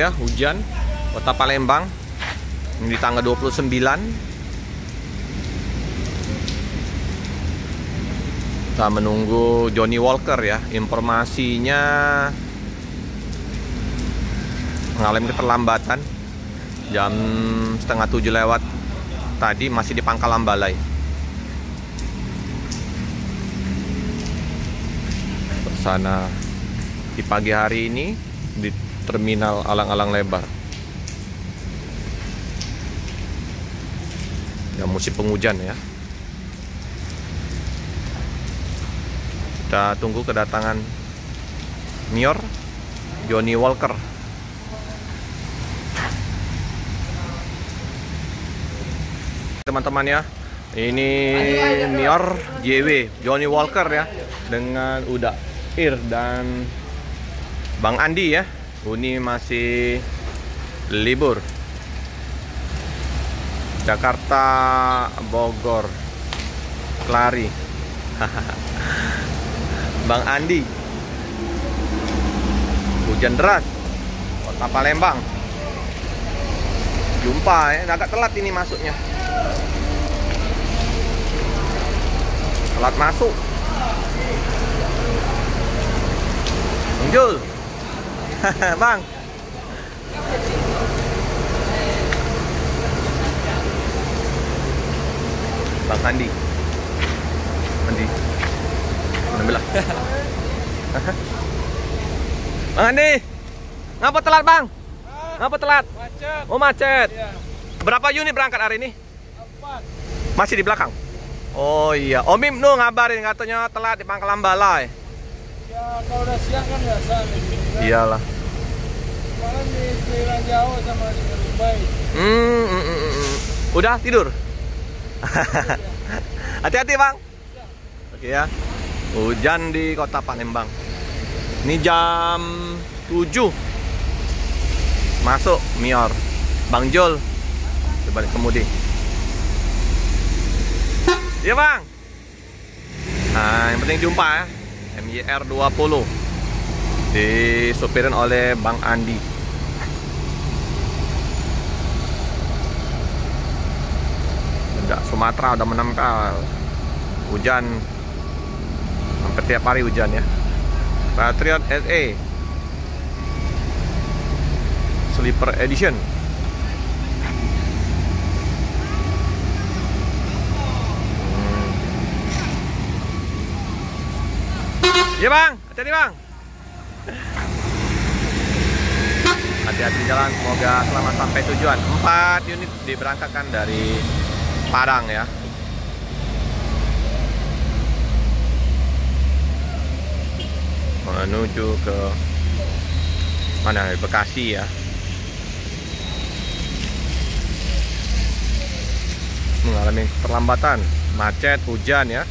ya, hujan Kota Palembang. Ini di tanggal 29. Kita menunggu Johnny Walker ya. Informasinya mengalami keterlambatan. Jam setengah 7 lewat tadi masih di Pangkalan Balai. Sana di pagi hari ini di Terminal Alang-Alang Lebar. Ya, musim penghujan ya. Kita tunggu kedatangan Mior Johnny Walker. Teman-teman ya, ini Mior JW Johnny Walker ya, dengan Uda Ir dan Bang Andi ya. Uni masih libur. Jakarta, Bogor, Kelari. Bang Andi, hujan deras Kota Palembang. Jumpa ya, agak telat ini masuknya. Telat masuk. Muncul. Bang. Bang Andi. Andi. Alhamdulillah. Bang Andi. Ngapa telat, Bang? Ngapa telat? Macet. Oh, macet. Iya. Berapa unit berangkat hari ini? 4. Masih di belakang? Oh iya. Om Im nu ngabarin katanya telat di Pangkalan Balai. Ya kalau udah siang kan biasa gitu. Iyalah. Kemarin di Keliling Jawa sama di Dubai. Udah tidur? Hati-hati, Bang. Oke ya. Hujan di Kota Palembang. Ini jam 7. Masuk Mior. Bang Jol. Coba kemudi. Iya, Bang. Nah, yang penting jumpa ya. MYR 20 disupirin oleh Bang Andi. Udah Sumatera udah menempel. Hujan hampir tiap hari hujan ya. Patriot SE Sleeper Edition. Iya, Bang, hati-hati, Bang. Hati-hati jalan, semoga selamat sampai tujuan. 4 unit diberangkatkan dari Padang ya. Menuju ke mana? Bekasi ya. Mengalami keterlambatan, macet, hujan ya.